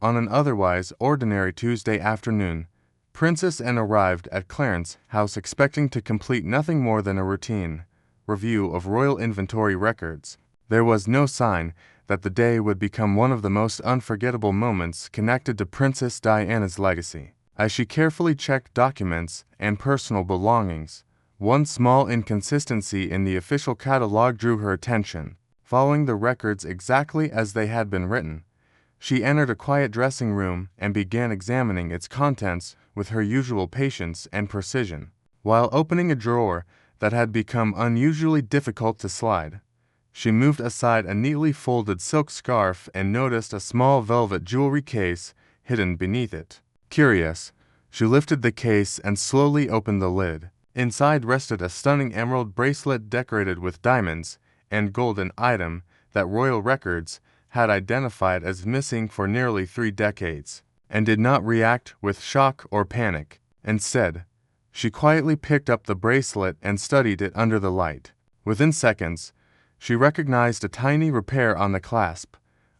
On an otherwise ordinary Tuesday afternoon, Princess Anne arrived at Clarence's house expecting to complete nothing more than a routine review of royal inventory records. There was no sign that the day would become one of the most unforgettable moments connected to Princess Diana's legacy. As she carefully checked documents and personal belongings, one small inconsistency in the official catalogue drew her attention. Following the records exactly as they had been written, she entered a quiet dressing room and began examining its contents with her usual patience and precision. While opening a drawer that had become unusually difficult to slide, she moved aside a neatly folded silk scarf and noticed a small velvet jewelry case hidden beneath it. Curious, she lifted the case and slowly opened the lid. Inside rested a stunning emerald bracelet decorated with diamonds and gold, an item that royal records had identified as missing for nearly 3 decades, and did not react with shock or panic. Instead, she quietly picked up the bracelet and studied it under the light. Within seconds, she recognized a tiny repair on the clasp,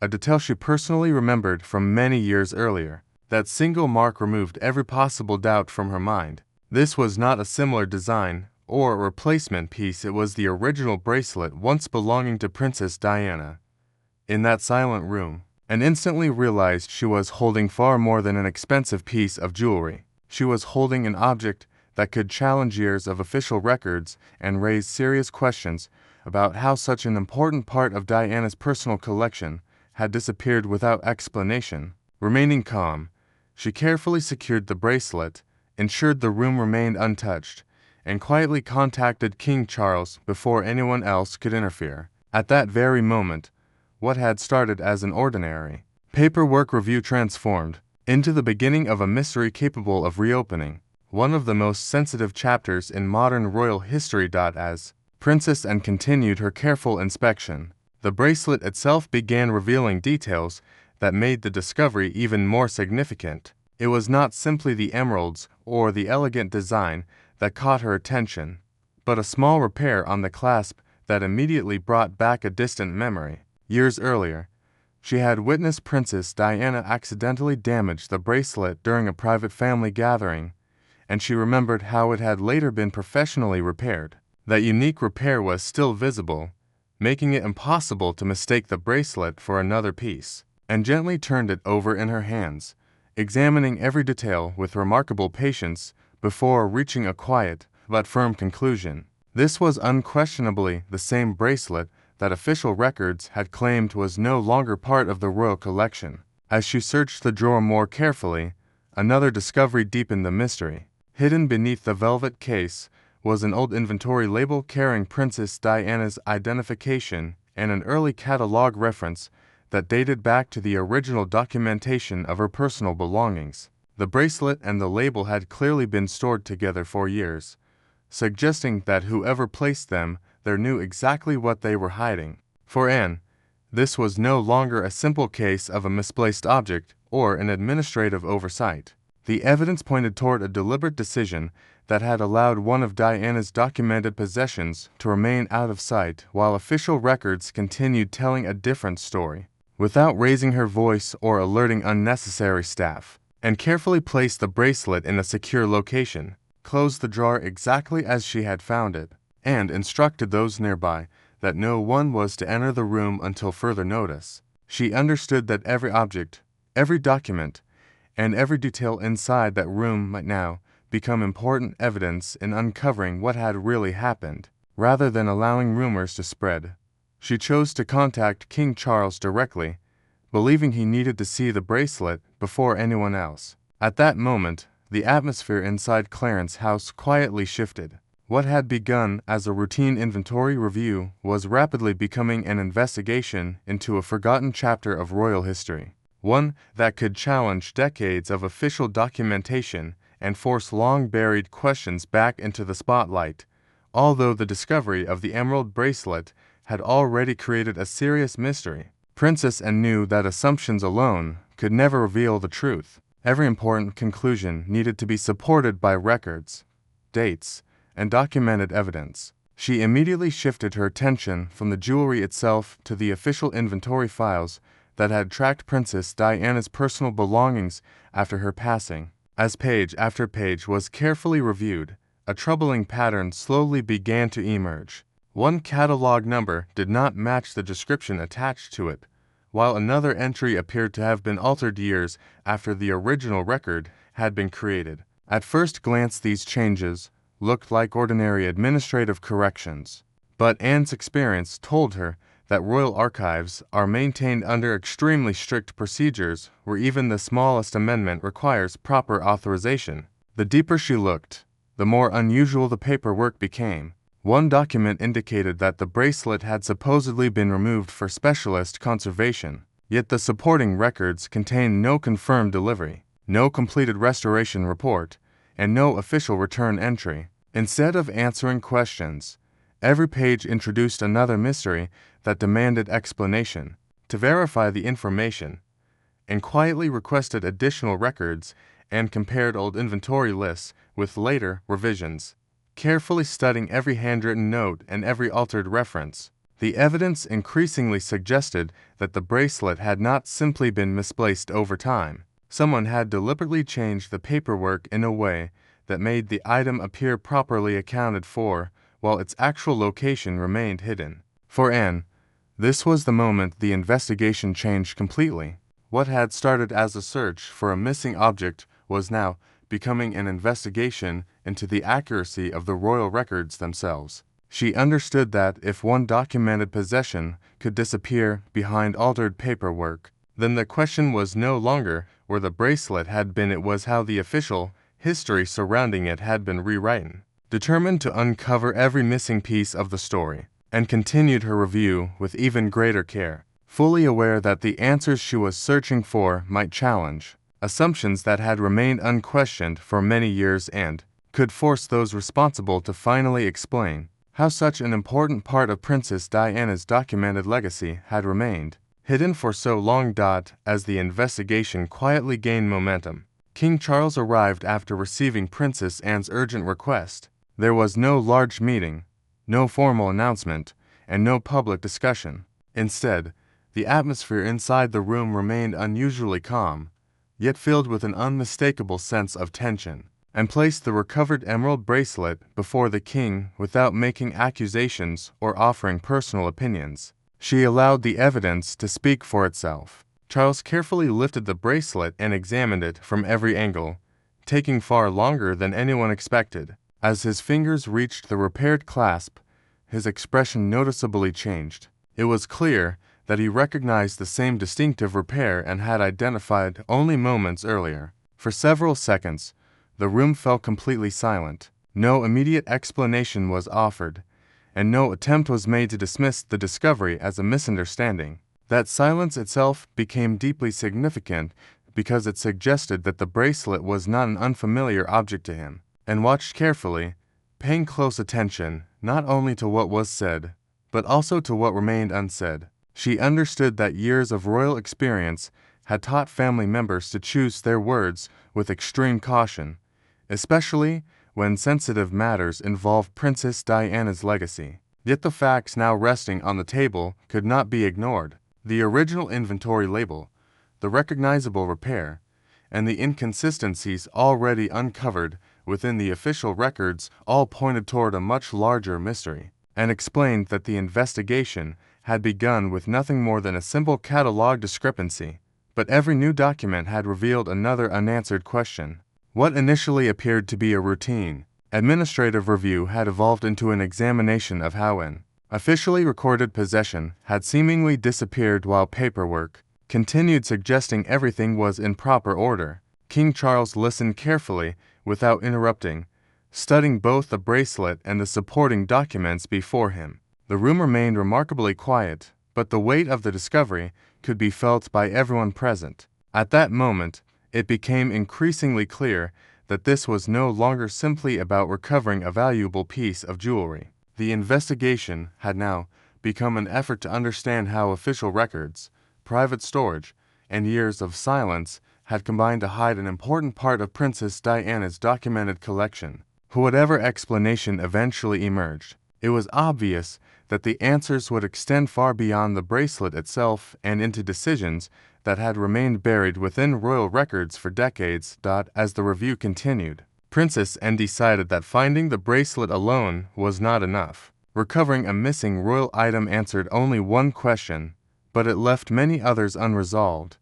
a detail she personally remembered from many years earlier. That single mark removed every possible doubt from her mind. This was not a similar design or a replacement piece, it was the original bracelet once belonging to Princess Diana. In that silent room, Anne instantly realized she was holding far more than an expensive piece of jewelry. She was holding an object that could challenge years of official records and raise serious questions about how such an important part of Diana's personal collection had disappeared without explanation. Remaining calm, she carefully secured the bracelet, ensured the room remained untouched, and quietly contacted King Charles before anyone else could interfere. At that very moment, what had started as an ordinary paperwork review transformed into the beginning of a mystery capable of reopening one of the most sensitive chapters in modern royal history. As Princess Anne continued her careful inspection, the bracelet itself began revealing details that made the discovery even more significant. It was not simply the emeralds or the elegant design that caught her attention, but a small repair on the clasp that immediately brought back a distant memory. Years earlier, she had witnessed Princess Diana accidentally damage the bracelet during a private family gathering, and she remembered how it had later been professionally repaired. That unique repair was still visible, making it impossible to mistake the bracelet for another piece, and gently turned it over in her hands, examining every detail with remarkable patience before reaching a quiet but firm conclusion. This was unquestionably the same bracelet that official records had claimed was no longer part of the royal collection. As she searched the drawer more carefully, another discovery deepened the mystery. Hidden beneath the velvet case was an old inventory label carrying Princess Diana's identification and an early catalog reference that dated back to the original documentation of her personal belongings. The bracelet and the label had clearly been stored together for years, suggesting that whoever placed them there knew exactly what they were hiding. For Anne, this was no longer a simple case of a misplaced object or an administrative oversight. The evidence pointed toward a deliberate decision that had allowed one of Diana's documented possessions to remain out of sight while official records continued telling a different story. Without raising her voice or alerting unnecessary staff, Anne carefully placed the bracelet in a secure location, closed the drawer exactly as she had found it, and instructed those nearby that no one was to enter the room until further notice. She understood that every object, every document, and every detail inside that room might now become important evidence in uncovering what had really happened. Rather than allowing rumors to spread, she chose to contact King Charles directly, believing he needed to see the bracelet before anyone else. At that moment, the atmosphere inside Clarence's house quietly shifted. What had begun as a routine inventory review was rapidly becoming an investigation into a forgotten chapter of royal history, one that could challenge decades of official documentation and force long-buried questions back into the spotlight. Although the discovery of the emerald bracelet had already created a serious mystery, Princess Anne knew that assumptions alone could never reveal the truth. Every important conclusion needed to be supported by records, dates, and documented evidence. She immediately shifted her attention from the jewelry itself to the official inventory files that had tracked Princess Diana's personal belongings after her passing. As page after page was carefully reviewed, a troubling pattern slowly began to emerge. One catalog number did not match the description attached to it, while another entry appeared to have been altered years after the original record had been created. At first glance, these changes looked like ordinary administrative corrections, but Anne's experience told her that royal archives are maintained under extremely strict procedures where even the smallest amendment requires proper authorization. The deeper she looked, the more unusual the paperwork became. One document indicated that the bracelet had supposedly been removed for specialist conservation, yet the supporting records contained no confirmed delivery, no completed restoration report, and no official return entry. Instead of answering questions, every page introduced another mystery that demanded explanation. To verify the information, Anne quietly requested additional records and compared old inventory lists with later revisions, carefully studying every handwritten note and every altered reference. The evidence increasingly suggested that the bracelet had not simply been misplaced over time. Someone had deliberately changed the paperwork in a way that made the item appear properly accounted for, while its actual location remained hidden. For Anne, this was the moment the investigation changed completely. What had started as a search for a missing object was now becoming an investigation into the accuracy of the royal records themselves. She understood that if one documented possession could disappear behind altered paperwork, then the question was no longer where the bracelet had been, it was how the official history surrounding it had been rewritten. Determined to uncover every missing piece of the story, Anne continued her review with even greater care, fully aware that the answers she was searching for might challenge assumptions that had remained unquestioned for many years and could force those responsible to finally explain how such an important part of Princess Diana's documented legacy had remained hidden for so long. As the investigation quietly gained momentum, King Charles arrived after receiving Princess Anne's urgent request. There was no large meeting, no formal announcement, and no public discussion. Instead, the atmosphere inside the room remained unusually calm, yet filled with an unmistakable sense of tension. Anne placed the recovered emerald bracelet before the king without making accusations or offering personal opinions. She allowed the evidence to speak for itself. Charles carefully lifted the bracelet and examined it from every angle, taking far longer than anyone expected. As his fingers reached the repaired clasp, his expression noticeably changed. It was clear that he recognized the same distinctive repair and had identified only moments earlier. For several seconds, the room fell completely silent. No immediate explanation was offered, and no attempt was made to dismiss the discovery as a misunderstanding. That silence itself became deeply significant because it suggested that the bracelet was not an unfamiliar object to him. And watched carefully, paying close attention not only to what was said, but also to what remained unsaid. She understood that years of royal experience had taught family members to choose their words with extreme caution, especially when sensitive matters involved Princess Diana's legacy. Yet the facts now resting on the table could not be ignored. The original inventory label, the recognizable repair, and the inconsistencies already uncovered within the official records all pointed toward a much larger mystery, and explained that the investigation had begun with nothing more than a simple catalog discrepancy. But every new document had revealed another unanswered question. What initially appeared to be a routine administrative review had evolved into an examination of how an officially recorded possession had seemingly disappeared while paperwork continued suggesting everything was in proper order. King Charles listened carefully without interrupting, studying both the bracelet and the supporting documents before him. The room remained remarkably quiet, but the weight of the discovery could be felt by everyone present. At that moment, it became increasingly clear that this was no longer simply about recovering a valuable piece of jewelry. The investigation had now become an effort to understand how official records, private storage, and years of silence had combined to hide an important part of Princess Diana's documented collection. Whatever explanation eventually emerged, It was obvious that the answers would extend far beyond the bracelet itself and into decisions that had remained buried within royal records for decades. As the review continued, Princess N decided that finding the bracelet alone was not enough. Recovering a missing royal item answered only one question, but it left many others unresolved.